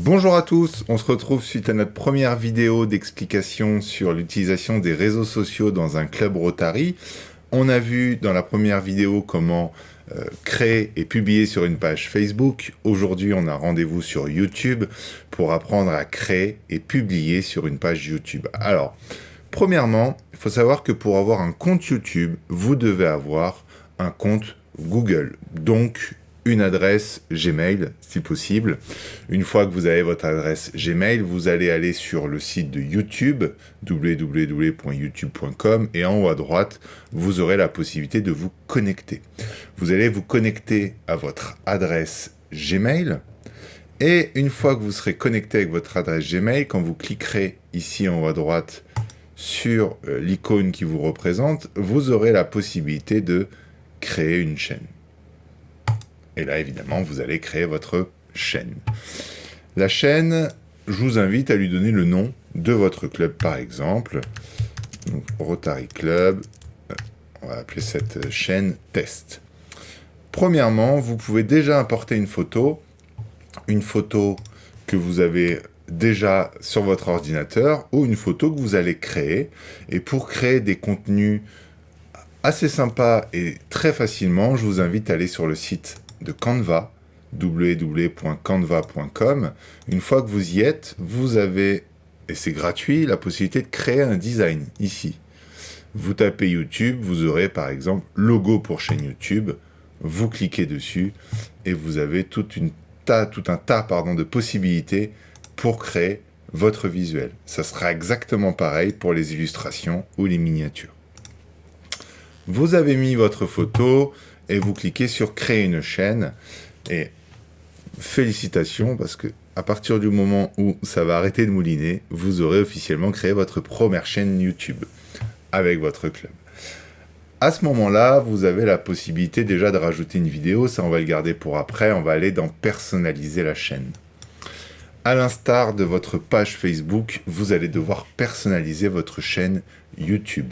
Bonjour à tous, on se retrouve suite à notre première vidéo d'explication sur l'utilisation des réseaux sociaux dans un club Rotary. On a vu dans la première vidéo comment créer et publier sur une page Facebook. Aujourd'hui, on a rendez-vous sur YouTube pour apprendre à créer et publier sur une page YouTube. Alors, premièrement, il faut savoir que pour avoir un compte YouTube, vous devez avoir un compte Google, donc une adresse Gmail, si possible. Une fois que vous avez votre adresse Gmail, vous allez aller sur le site de YouTube, www.youtube.com, et en haut à droite, vous aurez la possibilité de vous connecter. Vous allez vous connecter à votre adresse Gmail, et une fois que vous serez connecté avec votre adresse Gmail, quand vous cliquerez ici en haut à droite sur l'icône qui vous représente, vous aurez la possibilité de créer une chaîne. Et là, évidemment, vous allez créer votre chaîne. La chaîne, je vous invite à lui donner le nom de votre club, par exemple. Donc, Rotary Club. On va appeler cette chaîne Test. Premièrement, vous pouvez déjà importer une photo que vous avez déjà sur votre ordinateur ou une photo que vous allez créer. Et pour créer des contenus assez sympas et très facilement, je vous invite à aller sur le site de Canva, www.canva.com. Une fois que vous y êtes, vous avez, et c'est gratuit, la possibilité de créer un design ici. Vous tapez YouTube, vous aurez par exemple logo pour chaîne YouTube, vous cliquez dessus et vous avez tout un tas de possibilités pour créer votre visuel. Ça sera exactement pareil pour les illustrations ou les miniatures. Vous avez mis votre photo et vous cliquez sur créer une chaîne et félicitations parce que à partir du moment où ça va arrêter de mouliner, vous aurez officiellement créé votre première chaîne YouTube avec votre club. À ce moment-là, vous avez la possibilité déjà de rajouter une vidéo, ça on va le garder pour après, on va aller dans personnaliser la chaîne. À l'instar de votre page Facebook, vous allez devoir personnaliser votre chaîne YouTube.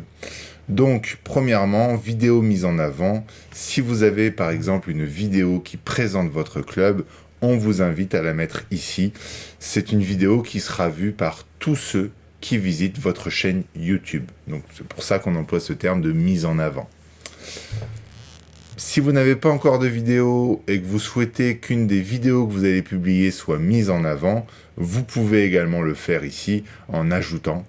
Donc, premièrement, vidéo mise en avant. Si vous avez par exemple une vidéo qui présente votre club, on vous invite à la mettre ici. C'est une vidéo qui sera vue par tous ceux qui visitent votre chaîne YouTube. Donc, c'est pour ça qu'on emploie ce terme de mise en avant. Si vous n'avez pas encore de vidéo et que vous souhaitez qu'une des vidéos que vous allez publier soit mise en avant, vous pouvez également le faire ici en ajoutant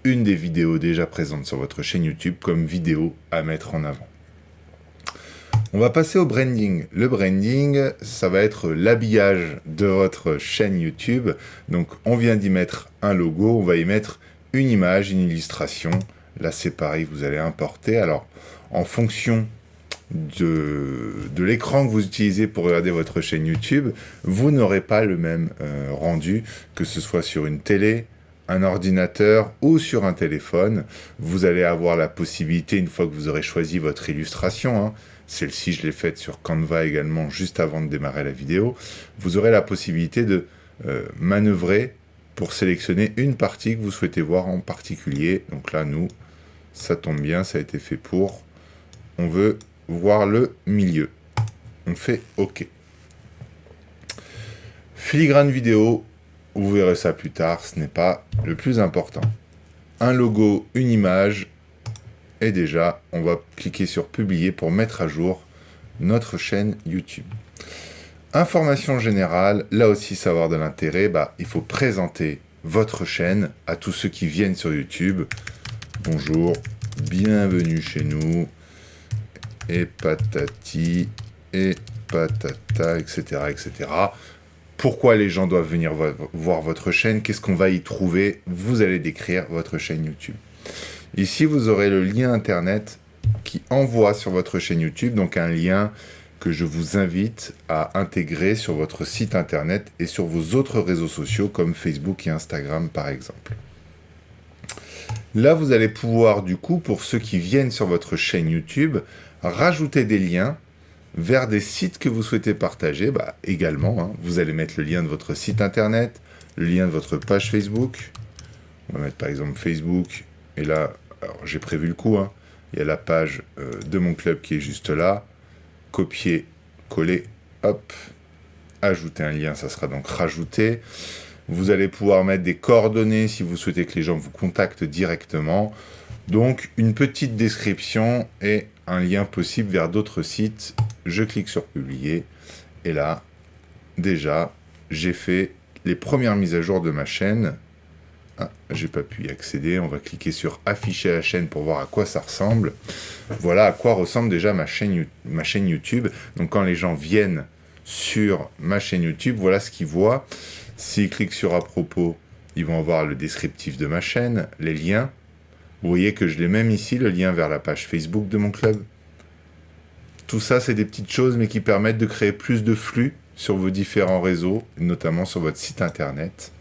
une des vidéos déjà présentes sur votre chaîne YouTube comme vidéo à mettre en avant. On va passer au branding. Le branding, ça va être l'habillage de votre chaîne YouTube. Donc, on vient d'y mettre un logo, on va y mettre une image, une illustration. Là, c'est pareil, vous allez importer. Alors, en fonction de l'écran que vous utilisez pour regarder votre chaîne YouTube, vous n'aurez pas le même rendu, que ce soit sur une télé, un ordinateur ou sur un téléphone. Vous allez avoir la possibilité, une fois que vous aurez choisi votre illustration, celle-ci je l'ai faite sur Canva également juste avant de démarrer la vidéo, vous aurez la possibilité de manœuvrer pour sélectionner une partie que vous souhaitez voir en particulier. Donc là, nous, ça tombe bien, ça a été fait pour. On veut voir le milieu. On fait OK. Filigrane vidéo, vous verrez ça plus tard, ce n'est pas le plus important. Un logo, une image, et déjà, on va cliquer sur publier pour mettre à jour notre chaîne YouTube. Information générale, là aussi savoir de l'intérêt, il faut présenter votre chaîne à tous ceux qui viennent sur YouTube. Bonjour, bienvenue chez nous, et patati, et patata, etc., etc. Pourquoi les gens doivent venir voir votre chaîne? Qu'est-ce qu'on va y trouver? Vous allez décrire votre chaîne YouTube. Ici, vous aurez le lien internet qui envoie sur votre chaîne YouTube, donc un lien que je vous invite à intégrer sur votre site internet et sur vos autres réseaux sociaux comme Facebook et Instagram par exemple. Là, vous allez pouvoir du coup, pour ceux qui viennent sur votre chaîne YouTube, rajouter des liens vers des sites que vous souhaitez partager, également, vous allez mettre le lien de votre site internet, le lien de votre page Facebook. On va mettre par exemple Facebook, et là, alors j'ai prévu le coup, il y a la page de mon club qui est juste là. Copier, coller, hop, ajouter un lien, ça sera donc rajouter. Vous allez pouvoir mettre des coordonnées si vous souhaitez que les gens vous contactent directement. Donc, une petite description et un lien possible vers d'autres sites. Je clique sur publier. Et là, déjà, j'ai fait les premières mises à jour de ma chaîne. Ah, j'ai pas pu y accéder. On va cliquer sur afficher la chaîne pour voir à quoi ça ressemble. Voilà à quoi ressemble déjà ma chaîne YouTube. Donc, quand les gens viennent sur ma chaîne YouTube, voilà ce qu'ils voient. S'ils cliquent sur à propos, ils vont avoir le descriptif de ma chaîne, les liens. Vous voyez que je l'ai même ici, le lien vers la page Facebook de mon club. Tout ça, c'est des petites choses, mais qui permettent de créer plus de flux sur vos différents réseaux, notamment sur votre site internet.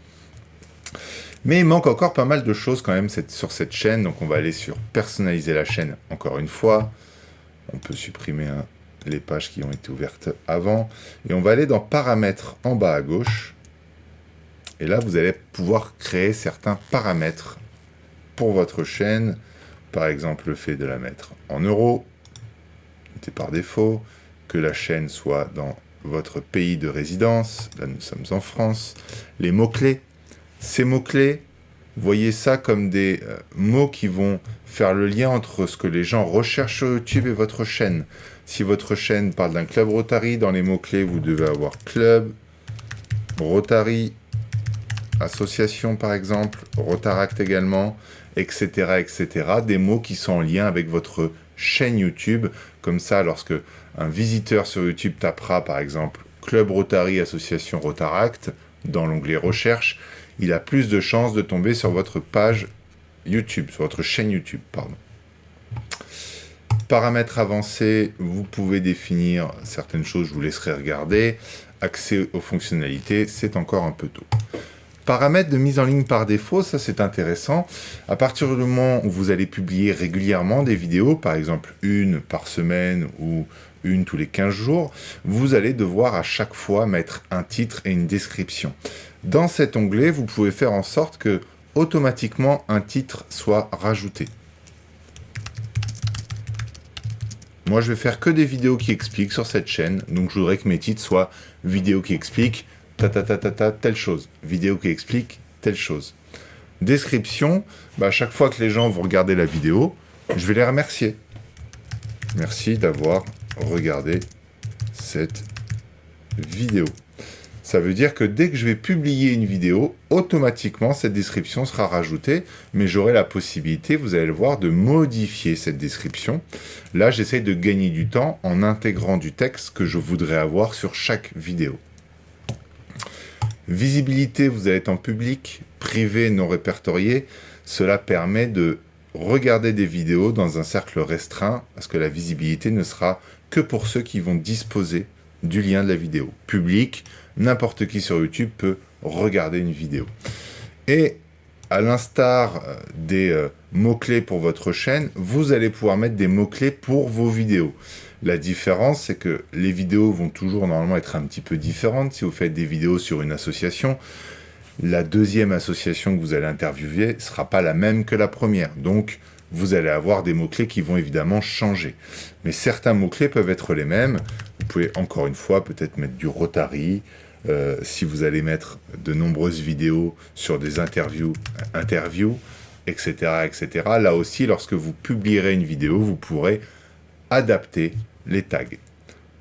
Mais il manque encore pas mal de choses quand même sur cette chaîne. Donc on va aller sur personnaliser la chaîne encore une fois. On peut supprimer les pages qui ont été ouvertes avant. Et on va aller dans paramètres en bas à gauche. Et là, vous allez pouvoir créer certains paramètres pour votre chaîne. Par exemple, le fait de la mettre en euros, mettez par défaut, que la chaîne soit dans votre pays de résidence. Là, nous sommes en France. Les mots-clés. Ces mots-clés, voyez ça comme des mots qui vont faire le lien entre ce que les gens recherchent sur YouTube et votre chaîne. Si votre chaîne parle d'un club Rotary, dans les mots-clés, vous devez avoir club, Rotary, association par exemple, Rotaract également, etc., etc. Des mots qui sont en lien avec votre chaîne YouTube. Comme ça, lorsque un visiteur sur YouTube tapera par exemple Club Rotary, Association Rotaract, dans l'onglet Recherche, il a plus de chances de tomber sur votre page YouTube, sur votre chaîne YouTube, pardon. Paramètres avancés, vous pouvez définir certaines choses, je vous laisserai regarder. Accès aux fonctionnalités, c'est encore un peu tôt. Paramètres de mise en ligne par défaut, ça c'est intéressant. À partir du moment où vous allez publier régulièrement des vidéos, par exemple une par semaine ou une tous les 15 jours, vous allez devoir à chaque fois mettre un titre et une description. Dans cet onglet, vous pouvez faire en sorte que automatiquement un titre soit rajouté. Moi, je vais faire que des vidéos qui expliquent sur cette chaîne, donc je voudrais que mes titres soient vidéos qui expliquent telle chose, vidéo qui explique telle chose. Description, à chaque fois que les gens vont regarder la vidéo, je vais les remercier. Merci d'avoir regardé cette vidéo. Ça veut dire que dès que je vais publier une vidéo, automatiquement cette description sera rajoutée, mais j'aurai la possibilité, vous allez le voir, de modifier cette description. Là, j'essaye de gagner du temps en intégrant du texte que je voudrais avoir sur chaque vidéo. Visibilité, vous allez être en public, privé, non répertorié. Cela permet de regarder des vidéos dans un cercle restreint, parce que la visibilité ne sera que pour ceux qui vont disposer du lien de la vidéo. Public, n'importe qui sur YouTube peut regarder une vidéo. Et à l'instar des mots-clés pour votre chaîne, vous allez pouvoir mettre des mots-clés pour vos vidéos. La différence, c'est que les vidéos vont toujours normalement être un petit peu différentes. Si vous faites des vidéos sur une association, la deuxième association que vous allez interviewer ne sera pas la même que la première. Donc, vous allez avoir des mots-clés qui vont évidemment changer. Mais certains mots-clés peuvent être les mêmes. Vous pouvez encore une fois peut-être mettre du Rotary. Si vous allez mettre de nombreuses vidéos sur des interviews, etc., etc. Là aussi, lorsque vous publierez une vidéo, vous pourrez adapter les tags.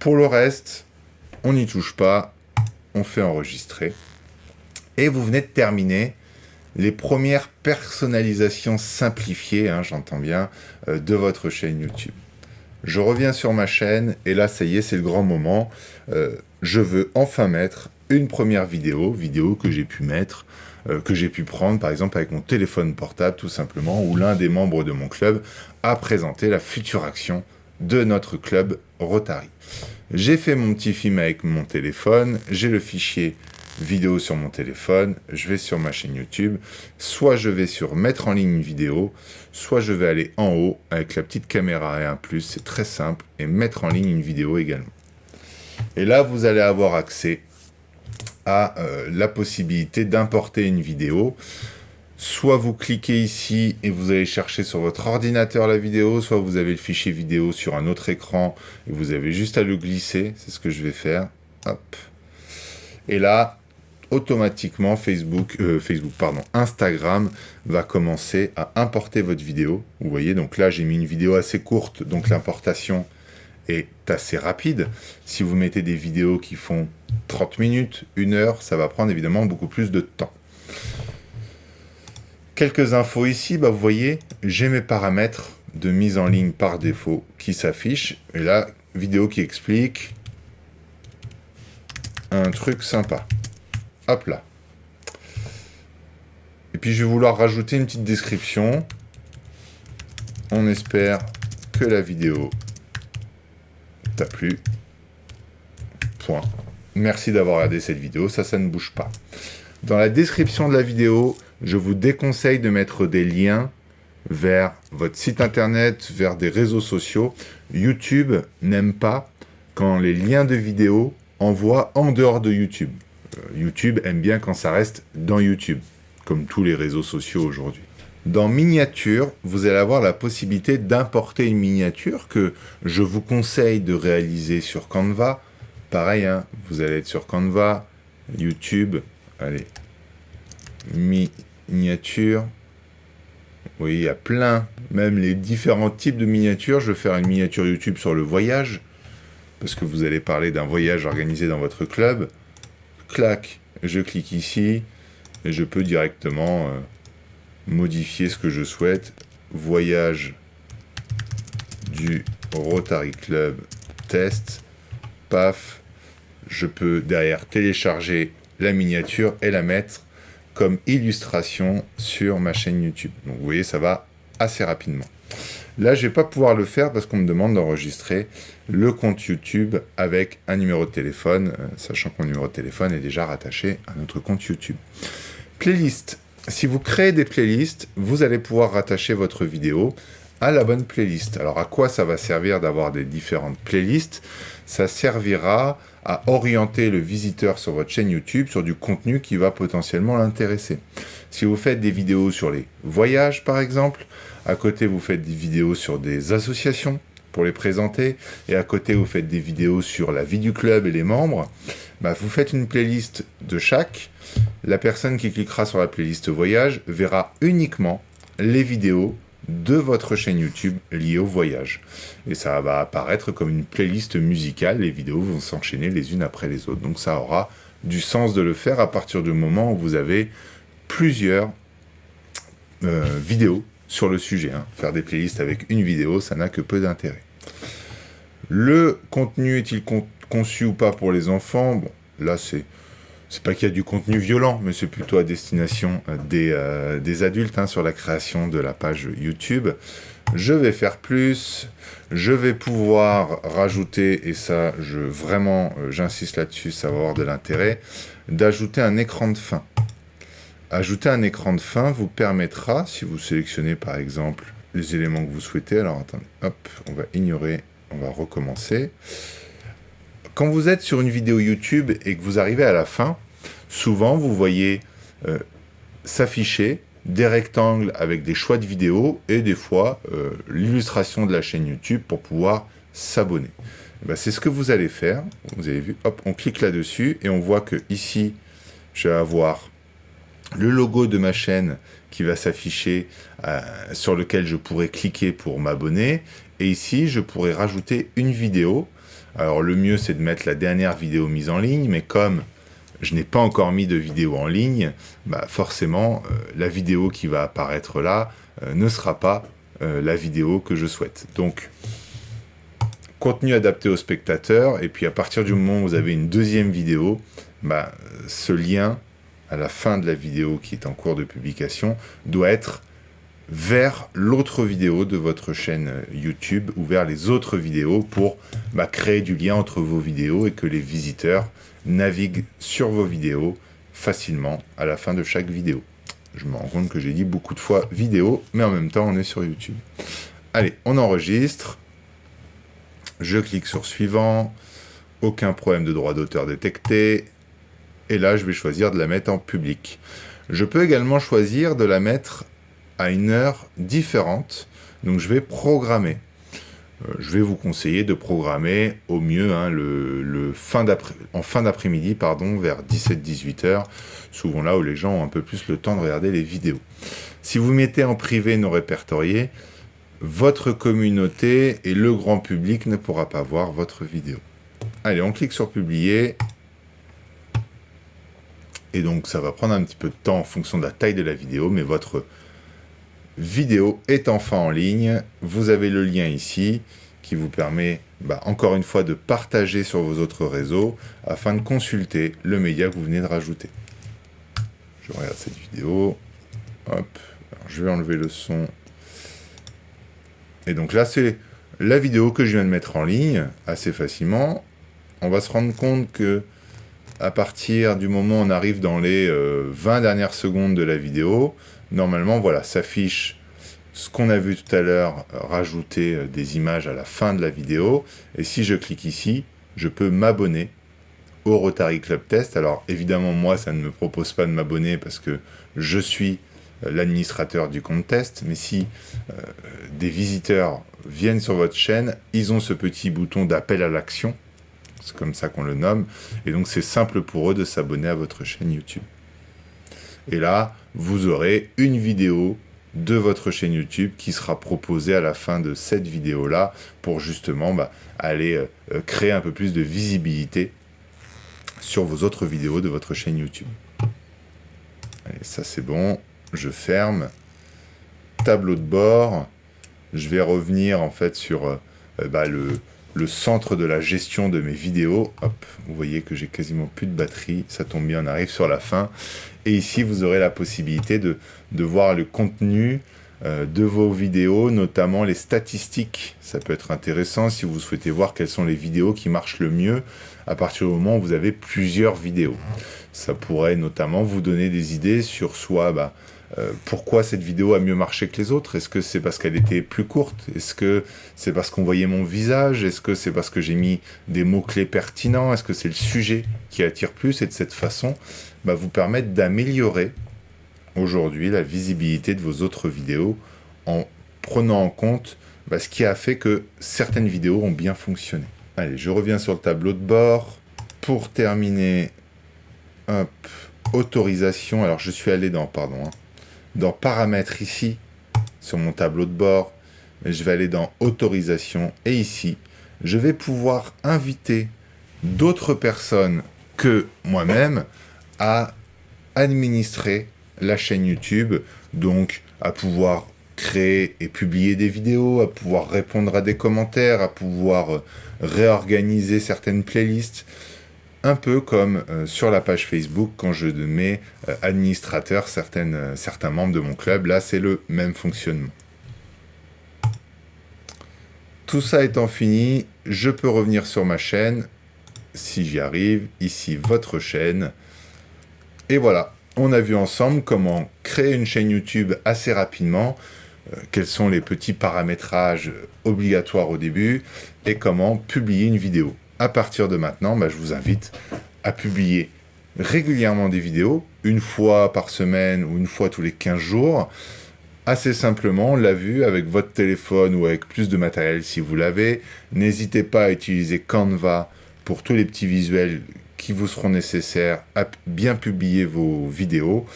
Pour le reste, on n'y touche pas, on fait enregistrer. Et vous venez de terminer les premières personnalisations simplifiées, j'entends bien, de votre chaîne YouTube. Je reviens sur ma chaîne, et là, ça y est, c'est le grand moment. Je veux enfin mettre une première vidéo que j'ai pu mettre, que j'ai pu prendre, par exemple, avec mon téléphone portable, tout simplement, où l'un des membres de mon club a présenté la future action de notre club Rotary. J'ai fait mon petit film avec mon téléphone, j'ai le fichier vidéo sur mon téléphone, je vais sur ma chaîne YouTube, soit je vais sur mettre en ligne une vidéo, soit je vais aller en haut avec la petite caméra et un plus, c'est très simple, et mettre en ligne une vidéo également. Et là, vous allez avoir accès à la possibilité d'importer une vidéo. Soit vous cliquez ici et vous allez chercher sur votre ordinateur la vidéo, soit vous avez le fichier vidéo sur un autre écran et vous avez juste à le glisser, c'est ce que je vais faire. Hop. Et là, automatiquement Instagram va commencer à importer votre vidéo. Vous voyez, donc là j'ai mis une vidéo assez courte, donc l'importation est assez rapide. Si vous mettez des vidéos qui font 30 minutes, 1 heure, ça va prendre évidemment beaucoup plus de temps. Quelques infos ici, vous voyez, j'ai mes paramètres de mise en ligne par défaut qui s'affichent. Et là, vidéo qui explique un truc sympa. Hop là. Et puis je vais vouloir rajouter une petite description. On espère que la vidéo t'a plu. Point. Merci d'avoir regardé cette vidéo, ça ne bouge pas. Dans la description de la vidéo, je vous déconseille de mettre des liens vers votre site internet, vers des réseaux sociaux. YouTube n'aime pas quand les liens de vidéos envoient en dehors de YouTube. YouTube aime bien quand ça reste dans YouTube, comme tous les réseaux sociaux aujourd'hui. Dans miniature, vous allez avoir la possibilité d'importer une miniature que je vous conseille de réaliser sur Canva. Pareil, hein, vous allez être sur Canva, YouTube, allez, miniature. Vous voyez, il y a plein, même les différents types de miniatures. Je vais faire une miniature YouTube sur le voyage, parce que vous allez parler d'un voyage organisé dans votre club. Clac, je clique ici, et je peux directement modifier ce que je souhaite. Voyage du Rotary Club test. Paf, je peux derrière télécharger la miniature et la mettre comme illustration sur ma chaîne YouTube. Donc vous voyez, ça va assez rapidement. Là, je ne vais pas pouvoir le faire parce qu'on me demande d'enregistrer le compte YouTube avec un numéro de téléphone, sachant que mon numéro de téléphone est déjà rattaché à notre compte YouTube. Playlist. Si vous créez des playlists, vous allez pouvoir rattacher votre vidéo à la bonne playlist. Alors, à quoi ça va servir d'avoir des différentes playlists? Ça servira à orienter le visiteur sur votre chaîne YouTube sur du contenu qui va potentiellement l'intéresser. Si vous faites des vidéos sur les voyages, par exemple, à côté, vous faites des vidéos sur des associations pour les présenter, et à côté, vous faites des vidéos sur la vie du club et les membres, vous faites une playlist de chaque. La personne qui cliquera sur la playlist voyage verra uniquement les vidéos de votre chaîne YouTube liées au voyage. Et ça va apparaître comme une playlist musicale, les vidéos vont s'enchaîner les unes après les autres. Donc ça aura du sens de le faire à partir du moment où vous avez plusieurs vidéos sur le sujet. Faire des playlists avec une vidéo, ça n'a que peu d'intérêt. Le contenu est-il conçu ou pas pour les enfants? Bon, là c'est pas qu'il y a du contenu violent, mais c'est plutôt à destination des adultes sur la création de la page YouTube. Je vais faire plus, je vais pouvoir rajouter, et ça, j'insiste là-dessus, ça va avoir de l'intérêt, d'ajouter un écran de fin. Ajouter un écran de fin vous permettra, si vous sélectionnez par exemple les éléments que vous souhaitez, alors attendez, hop, on va ignorer, on va recommencer. Quand vous êtes sur une vidéo YouTube et que vous arrivez à la fin, souvent vous voyez s'afficher des rectangles avec des choix de vidéos et des fois l'illustration de la chaîne YouTube pour pouvoir s'abonner. C'est ce que vous allez faire. Vous avez vu, hop, on clique là-dessus et on voit que ici, je vais avoir le logo de ma chaîne qui va s'afficher, sur lequel je pourrais cliquer pour m'abonner. Et ici, je pourrais rajouter une vidéo. Alors le mieux, c'est de mettre la dernière vidéo mise en ligne, mais comme je n'ai pas encore mis de vidéo en ligne, forcément, la vidéo qui va apparaître là ne sera pas la vidéo que je souhaite. Donc, contenu adapté au spectateur, et puis à partir du moment où vous avez une deuxième vidéo, ce lien, à la fin de la vidéo qui est en cours de publication, doit être vers l'autre vidéo de votre chaîne YouTube ou vers les autres vidéos pour créer du lien entre vos vidéos et que les visiteurs naviguent sur vos vidéos facilement à la fin de chaque vidéo. Je me rends compte que j'ai dit beaucoup de fois vidéo, mais en même temps on est sur YouTube. Allez, on enregistre. Je clique sur suivant. Aucun problème de droit d'auteur détecté. Et là, je vais choisir de la mettre en public. Je peux également choisir de la mettre à une heure différente. Donc, je vais programmer. je vais vous conseiller de programmer au mieux hein, en fin d'après-midi, vers 17-18 heures, souvent là où les gens ont un peu plus le temps de regarder les vidéos. Si vous mettez en privé non répertorié, votre communauté et le grand public ne pourra pas voir votre vidéo. Allez, on clique sur publier. Et donc, ça va prendre un petit peu de temps en fonction de la taille de la vidéo, mais votre vidéo est enfin en ligne. Vous avez le lien ici qui vous permet, encore une fois, de partager sur vos autres réseaux afin de consulter le média que vous venez de rajouter. Je regarde cette vidéo. Hop. Alors, je vais enlever le son. Et donc là, c'est la vidéo que je viens de mettre en ligne assez facilement. On va se rendre compte que à partir du moment où on arrive dans les 20 dernières secondes de la vidéo, normalement, voilà, s'affiche ce qu'on a vu tout à l'heure, rajouter des images à la fin de la vidéo. Et si je clique ici, je peux m'abonner au Rotary Club Test. Alors, évidemment, moi, ça ne me propose pas de m'abonner parce que je suis l'administrateur du compte test. Mais si des visiteurs viennent sur votre chaîne, ils ont ce petit bouton d'appel à l'action. C'est comme ça qu'on le nomme. Et donc, c'est simple pour eux de s'abonner à votre chaîne YouTube. Et là, vous aurez une vidéo de votre chaîne YouTube qui sera proposée à la fin de cette vidéo-là pour justement aller créer un peu plus de visibilité sur vos autres vidéos de votre chaîne YouTube. Allez, ça c'est bon. Je ferme. Tableau de bord. Je vais revenir en fait sur le centre de la gestion de mes vidéos. Hop, vous voyez que j'ai quasiment plus de batterie. Ça tombe bien, on arrive sur la fin. Et ici, vous aurez la possibilité de voir le contenu de vos vidéos, notamment les statistiques. Ça peut être intéressant si vous souhaitez voir quelles sont les vidéos qui marchent le mieux à partir du moment où vous avez plusieurs vidéos. Ça pourrait notamment vous donner des idées sur soit pourquoi cette vidéo a mieux marché que les autres. Est-ce que c'est parce qu'elle était plus courte? Est-ce que c'est parce qu'on voyait mon visage? Est-ce que c'est parce que j'ai mis des mots-clés pertinents? Est-ce que c'est le sujet qui attire plus? Et de cette façon, vous permettre d'améliorer aujourd'hui la visibilité de vos autres vidéos en prenant en compte ce qui a fait que certaines vidéos ont bien fonctionné. Allez, je reviens sur le tableau de bord. Pour terminer, hop, autorisation. Alors, je suis allé dans paramètres ici, sur mon tableau de bord. Je vais aller dans autorisation. Et ici, je vais pouvoir inviter d'autres personnes que moi-même à administrer la chaîne YouTube. Donc, à pouvoir créer et publier des vidéos, à pouvoir répondre à des commentaires, à pouvoir réorganiser certaines playlists. Un peu comme sur la page Facebook, quand je mets administrateur certains membres de mon club, là c'est le même fonctionnement. Tout ça étant fini, je peux revenir sur ma chaîne, si j'y arrive, ici votre chaîne. Et voilà, on a vu ensemble comment créer une chaîne YouTube assez rapidement, quels sont les petits paramétrages obligatoires au début, et comment publier une vidéo. À partir de maintenant, je vous invite à publier régulièrement des vidéos, une fois par semaine ou une fois tous les 15 jours. Assez simplement, on l'a vu avec votre téléphone ou avec plus de matériel si vous l'avez. N'hésitez pas à utiliser Canva pour tous les petits visuels qui vous seront nécessaires à bien publier vos vidéos.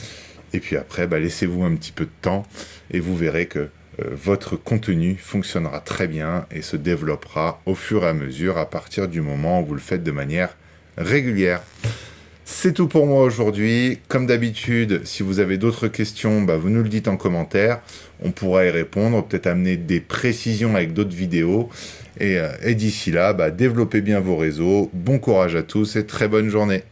Et puis après, laissez-vous un petit peu de temps et vous verrez que votre contenu fonctionnera très bien et se développera au fur et à mesure à partir du moment où vous le faites de manière régulière. C'est tout pour moi aujourd'hui. Comme d'habitude, si vous avez d'autres questions, vous nous le dites en commentaire. On pourra y répondre, peut-être amener des précisions avec d'autres vidéos. Et d'ici là, développez bien vos réseaux. Bon courage à tous et très bonne journée.